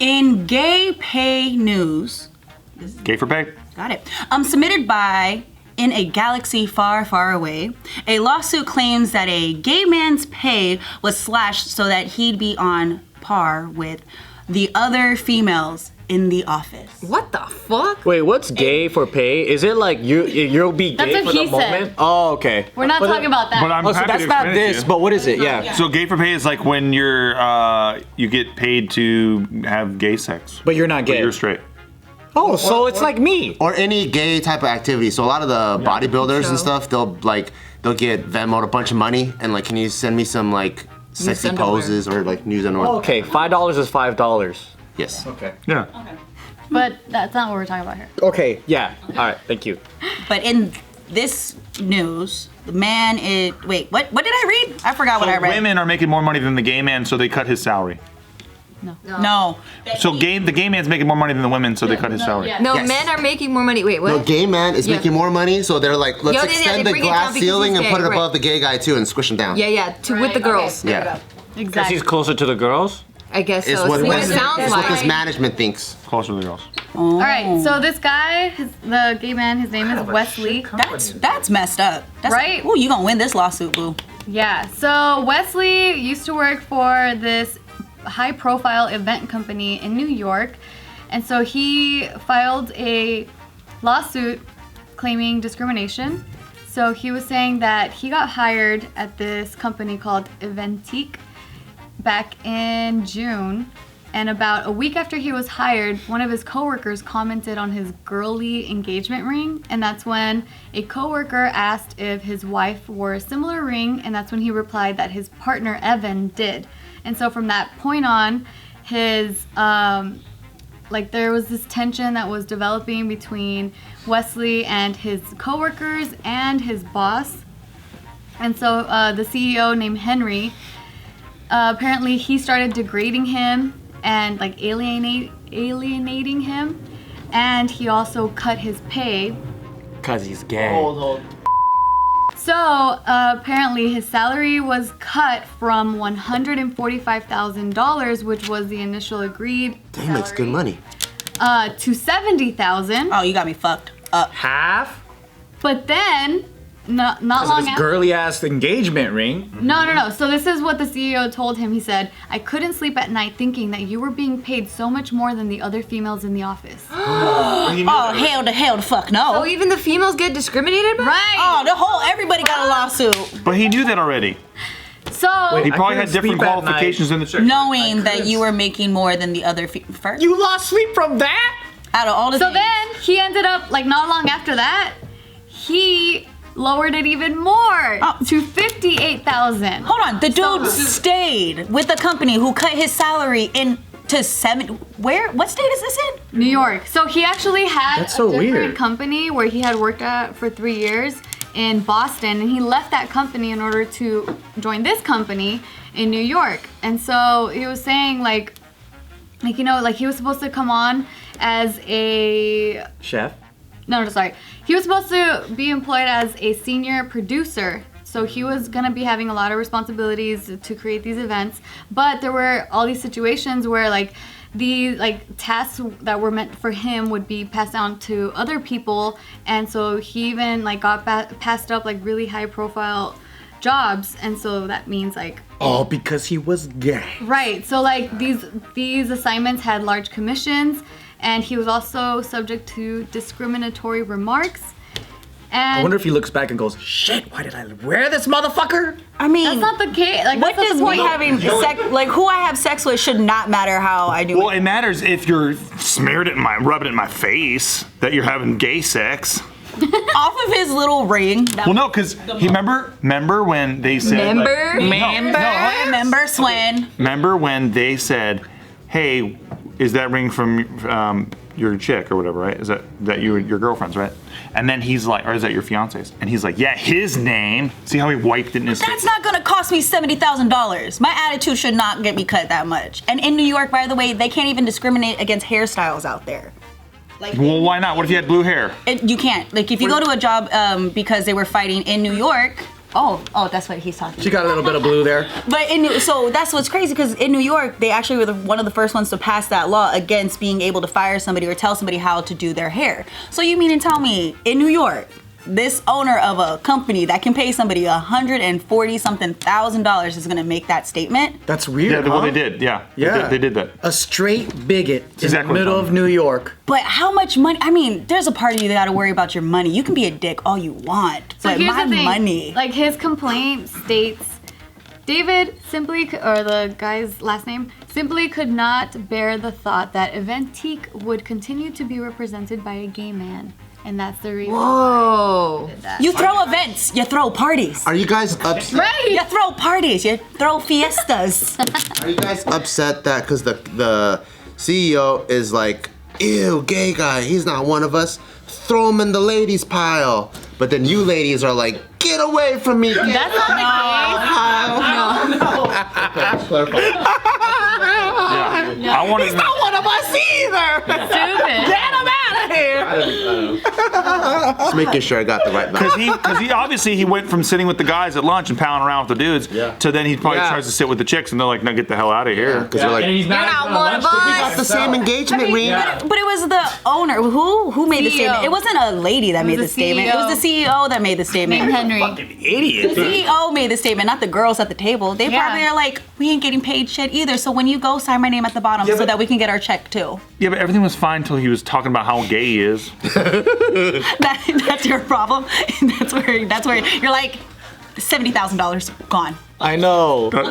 In gay pay news. Gay for pay. Got it. Submitted by In a Galaxy Far, Far Away, a lawsuit claims that a gay man's pay was slashed so that he'd be on par with the other females in the office. What the fuck? Wait, what's gay for pay? Is it like you'll be That's gay what for the he said. moment? Oh, okay. We're not talking about that. But I'm Oh, so happy that's to not explain it to this, you. but what is it? Yeah. So gay for pay is like when you get paid to have gay sex. But you're not But gay. you're straight. Oh, so it's like me. Or any gay type of activity. So a lot of the bodybuilders and stuff, they'll get Venmo'd a bunch of money and like, can you send me some like sexy underwear. poses or like news underwear? Oh, okay, $5 is $5. Yes. Okay. Yeah. But that's not what we're talking about here. Okay, yeah. All right, thank you. But in this news, the man is... Wait, what did I read? I forgot what I read. Women are making more money than the gay man, so they cut his salary. No. So the gay man's making more money than the women, so they cut his salary. No, Yes. men are making more money. Wait, what? The gay man is making more money, so they're like, let's Yeah, extend they the bring it down glass because ceiling he's and put it gay, above right. the gay guy too and squish him down. Yeah, with the girls. Yeah. Because Exactly. he's closer to the girls? I guess It's so. what, It's what it sounds it's what this like. management thinks. Closer to the girls. All right, so this guy, the gay man, his name is Wesley. That's messed up. That's, Right? Ooh, you gonna win this lawsuit, boo. Yeah, so Wesley used to work for this high-profile event company in New York, and so he filed a lawsuit claiming discrimination. So he was saying that he got hired at this company called Eventique back in June, and about a week after he was hired, one of his coworkers commented on his girly engagement ring, and that's when a coworker asked if his wife wore a similar ring, and that's when he replied that his partner Evan did. And so from that point on, his there was this tension that was developing between Wesley and his coworkers and his boss. And so the CEO named Henry, apparently he started degrading him and like alienating him, and he also cut his pay. Because he's gay. So apparently his salary was cut from $145,000, which was the initial agreed He makes good money. to $70,000. Oh, you got me fucked up. Half? But then, not Because of long this after. girly ass engagement ring. No. So this is what the CEO told him. He said, "I couldn't sleep at night thinking that you were being paid so much more than the other females in the office." Oh, hell the fuck no. So even the females get discriminated by? Right. Oh, everybody got a lawsuit. But he knew that already. So He probably couldn't had different sleep at night. qualifications than the chick. Knowing that you were making more than the other first. You lost sleep from that? Out of all the So things. then he ended up, like, not long after that, he lowered it even more to $58,000. Hold on, the dude stayed with the company who cut his salary to what state is this in? New York. So he actually had That's so a different weird. company where he had worked at for 3 years in Boston, and he left that company in order to join this company in New York. And so he was saying like he was supposed to come on as a Chef? No, sorry. He was supposed to be employed as a senior producer. So he was gonna be having a lot of responsibilities to create these events. But there were all these situations where the tasks that were meant for him would be passed down to other people, and so he even got passed up really high profile jobs, and so that means Oh, because he was gay. right. So these assignments had large commissions, and he was also subject to discriminatory remarks. And I wonder if he looks back and goes, shit, why did I wear this motherfucker? I mean, that's not the case. what that's not does the me point. having sex, who I have sex with should not matter how I do Well, it. it matters if you're rubbing it in my face that you're having gay sex. Off of his little ring. Well, no, because remember when they said Remember Swen? Remember when they said, "Hey, is that ring from your chick or whatever, right? Is that your girlfriend's, right?" And then he's like, or is that your fiance's? And he's like, "Yeah, his name." See how he wiped it in his That's face? not gonna cost me $70,000. My attitude should not get me cut that much. And in New York, by the way, they can't even discriminate against hairstyles out there. Well, why not? What if you had blue hair? You can't. If you go to a job because they were fighting in New York, Oh, that's what he's talking about. She got a little bit of blue there. But so that's what's crazy, because in New York, they actually were one of the first ones to pass that law against being able to fire somebody or tell somebody how to do their hair. So you mean to tell me in New York, this owner of a company that can pay somebody $140-something thousand is going to make that statement? That's weird. Yeah, huh? well, they did. Yeah, Yeah. They did that. A straight bigot in exactly the what middle I'm of New York. But how much money? I mean, there's a part of you that got to worry about your money. You can be a dick all you want, So but here's my the thing. money. Like his complaint states, David or the guy's last name, simply could not bear the thought that Eventique would continue to be represented by a gay man. And that's the reason Whoa. why he did that. You throw events, you throw parties. Are you guys upset? Right! You throw parties, you throw fiestas. Are you guys upset that because the CEO is like, ew, gay guy, he's not one of us. Throw him in the ladies pile. But then you ladies are like, get away from me. That's not I want to. Not one of us either. the case. Stupid. Get him out of here. Just making sure I got the right number. Because he obviously he went from sitting with the guys at lunch and pounding around with the dudes to then he probably Yeah. tries to sit with the chicks and they're like, no, get the hell out of here. Because you're like, and he's You're not one of we got us. the same engagement ring. But it was the owner who made the CEO. statement. It wasn't a lady that made the the statement. It was the CEO that made the statement. Named Henry. Idiot. The CEO made the statement, not the girls at the table. They Yeah. probably are like, we ain't getting paid shit either. So when you go, sign my name at the bottom so but- that we can get our check too. Yeah, but everything was fine until he was talking about how gay he is. That's your problem. that's where you're like, $70,000 gone. I know. That's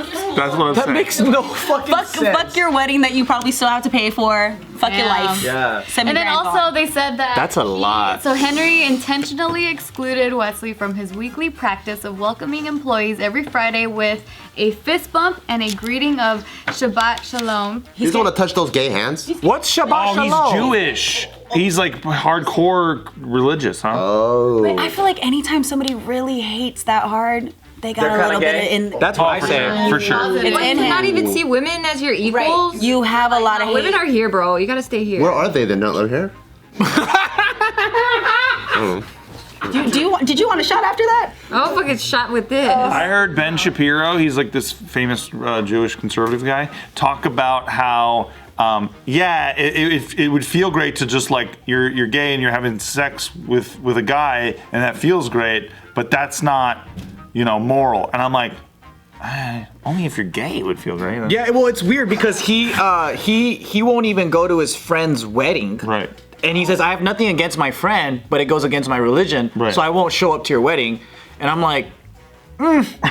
what I'm That saying. makes no fucking sense. Fuck your wedding that you probably still have to pay for. Fuck your Yeah. life. Yeah. 70 And then grand also gone. they said that That's a lot. So Henry intentionally excluded Wesley from his weekly practice of welcoming employees every Friday with a fist bump and a greeting of Shabbat Shalom. You just want to touch those gay hands? What's Shabbat Oh, Shalom? he's Jewish. He's like hardcore religious, huh? Oh. I feel like anytime somebody really hates that hard, they got a little bit in. That's what I for say. sure. For sure. It's What, in to not him. even see women as your equals? Right. You have a lot of hate. Women are here, bro. You gotta stay here. Where are they then? Not over here? Did you want a shot after that? I'll fucking shot with this. I heard Ben Shapiro, he's like this famous Jewish conservative guy, talk about how, it would feel great to just like you're gay and you're having sex with a guy and that feels great, but that's not, moral. And I'm like, only if you're gay it would feel great. Yeah, well, it's weird because he won't even go to his friend's wedding. Right. And he says, I have nothing against my friend, but it goes against my religion, Right. so I won't show up to your wedding. And I'm like,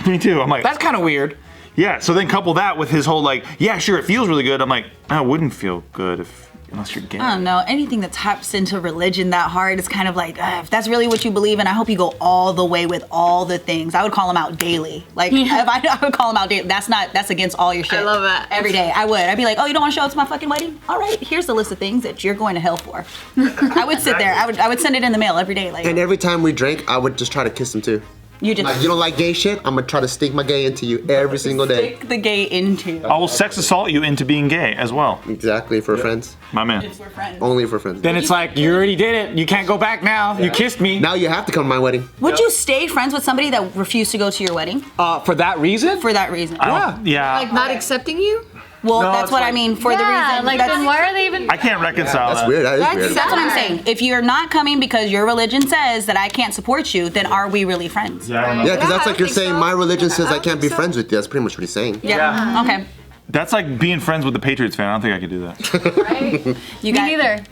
Me too. I'm like, that's kind of weird. yeah. So then couple that with his whole like, yeah, sure, it feels really good. I'm like, no, it wouldn't feel good unless you're gay. I don't know. Anything that taps into religion that hard is kind of like, if that's really what you believe in, I hope you go all the way with all the things. I would call them out daily. Like, if I would call them out daily. That's against all your shit. I love that. Every day. I would. I'd be like, oh, you don't want to show up to my fucking wedding? All right, here's the list of things that you're going to hell for. I would sit there. I would send it in the mail every day. Like, And every time we drank, I would just try to kiss them too. you just Like, you don't like gay shit? I'm gonna try to stick my gay into you every single day. stick the gay into. I will sex assault you into being gay as well, Exactly, for friends. my man. We're friends. Only for friends. Then it's like, you already did it. You can't go back now. You kissed me. Now you have to come to my wedding. Would you stay friends with somebody that refused to go to your wedding For that reason? for that reason? Yeah. Like not accepting you? Well, No, that's it's what I like- mean. For the reason. like that's, then why are they even? I can't reconcile That's that. weird. That is weird. that's what I'm saying. If you're not coming because your religion says that I can't support you, then are we really friends? Yeah, I don't know. Yeah, because Yeah, that's I like you're think saying so. my religion says I don't can't be think so. friends with you. That's pretty much what he's saying. Yeah. Okay. That's like being friends with the Patriots fan. I don't think I could do that. You Me got neither.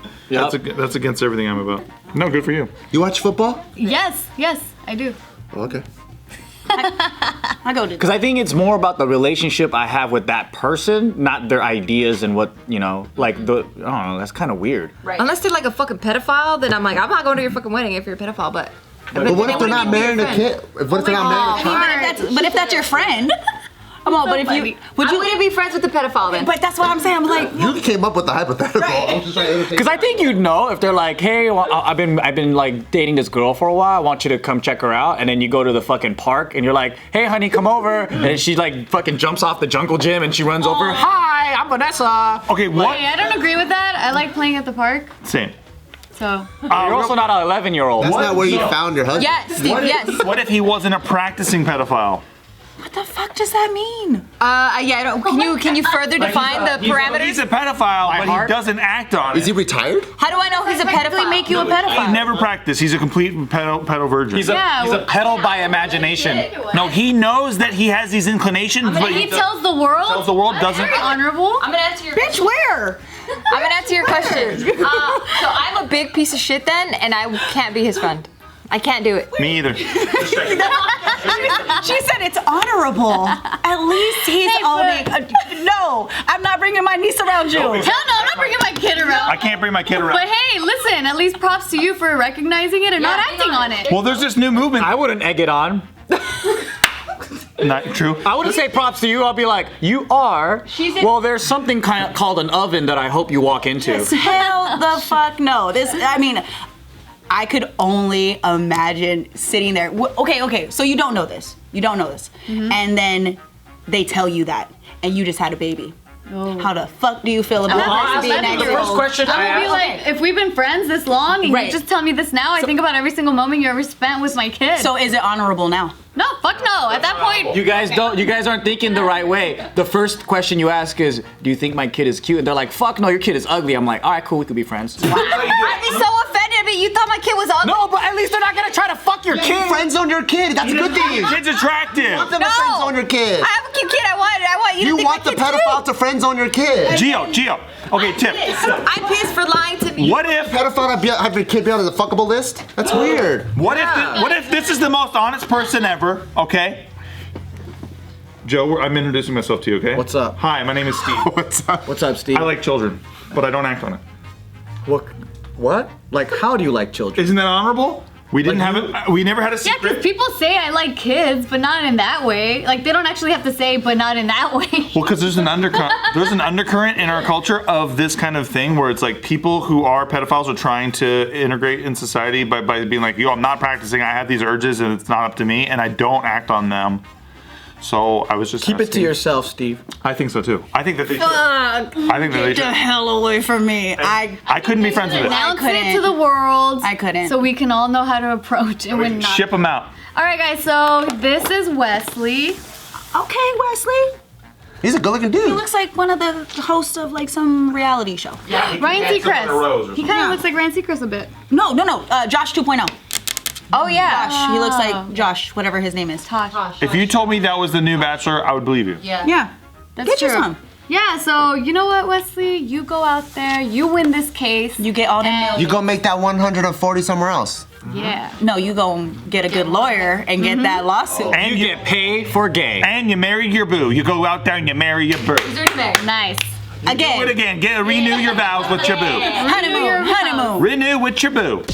That's against everything I'm about. No, good for you. You watch football? Yes, I do. Oh, okay. I go to. Because I think it's more about the relationship I have with that person, not their ideas and what, like I don't know, that's kind of weird. Unless they're like a fucking pedophile, then I'm like, I'm not going to your fucking wedding if you're a pedophile, but. But what if they're not marrying a kid? What if they're not marrying a kid? But if that's your friend, come on. But if you would I you? wouldn't be friends with the pedophile then. But that's what I'm saying. I'm like, You came up with the hypothetical. I'm just trying to imitate. Because I think you'd know if they're like, hey, well, I've been like dating this girl for a while. I want you to come check her out. And then you go to the fucking park and you're like, hey, honey, come over. And then she like fucking jumps off the jungle gym and she runs over. Hi, I'm Vanessa. Okay, what? Hey, I don't agree with that. I like playing at the park. Same. So You're also not an 11-year-old. That's not where you found your husband. Yes, Steve, yes. What if he wasn't a practicing pedophile? What the fuck does that mean? Yeah, I don't, can you further define the parameters? He's a pedophile, but he doesn't act on it. Is he retired? How do I know he's a pedophile? make you a pedophile. He never practiced. He's a complete pedo virgin. He's a pedo by imagination. No, he knows that he has these inclinations, but He tells the world. tells the world doesn't. Very honorable. I'm gonna answer your Bitch, where? I'm gonna answer your question. So I'm a big piece of shit then, and I can't be his friend. I can't do it. Me either. She said it's honorable. At least he's owning. No, I'm not bringing my niece around you. Hell no, I'm not bringing my kid around. I can't bring my kid around. But hey, listen, at least props to you for recognizing it and not acting on it. Well, there's this new movement. I wouldn't egg it on. Not true. I wouldn't say props to you. I'll be like, you are. Well, there's something kind of called an oven that I hope you walk into. Hell the fuck no. I could only imagine sitting there. Okay, so you don't know this. And then they tell you that, and you just had a baby. How the fuck do you feel about that? being The first question I I would be asked. like, if we've been friends this long and Right. you just tell me this now, I think about every single moment you ever spent with my kid. So is it honorable now? no, fuck no. At that point, You guys aren't thinking the right way. The first question you ask is, do you think my kid is cute? And they're like, fuck no, your kid is ugly. I'm like, all right, cool, we could be friends. I'd be so offended, but you thought my kid was ugly. No, but at least they're not gonna try to fuck your kid. Friend zone your kid. That's a good thing. Your kid's attractive. Want them to friend zone your kid. I have a cute kid. I want you to You think want my the kid's pedophile to friend zone your kid. Gio. Okay, Tip. cute. I'm pissed for lying to me. What if? Pedophile to have your kid be on the fuckable list? That's weird. What if this is the most honest person ever? Okay. Joe, I'm introducing myself to you. Okay. What's up? Hi, my name is Steve. What's up? What's up, Steve? I like children, but I don't act on it. What? Like, how do you like children? Isn't that honorable? We didn't have it. We never had a yeah, secret. because people say I like kids, but not in that way. Like, they don't actually have to say, but not in that way. Well, because there's an undercurrent. There's an undercurrent in our culture of this kind of thing where it's like people who are pedophiles are trying to integrate in society by being like, yo, I'm not practicing. I have these urges and it's not up to me, and I don't act on them. So I was just Keep it to asking. yourself, Steve. I think so too. I think that they should. I think that they Get the should. hell away from me. I couldn't be friends with it. Announce couldn't. it to the world. I couldn't. So we can all know how to approach and when not. Ship them out. All right, guys. So this is Wesley. Okay, Wesley. He's a good-looking He dude. looks like one of the hosts of like some reality show. Ryan some in a row or Seacrest. something. He kind of looks like Ryan Seacrest a bit. No. Josh 2.0. Oh yeah. Josh. He looks like Josh, whatever his name is. Tosh. If you told me that was the new Bachelor, I would believe you. Yeah. That's Get true. you some. Yeah, so you know what, Wesley? You go out there, you win this case. You get all the And- You go make that 140 somewhere else. Yeah. No, you go get a good lawyer and get that lawsuit. And You get paid for gay. and you marry your boo. You go out there and you marry your boo. Nice. Do it again. Renew your vows with your boo. Honeymoon. Renew with your boo.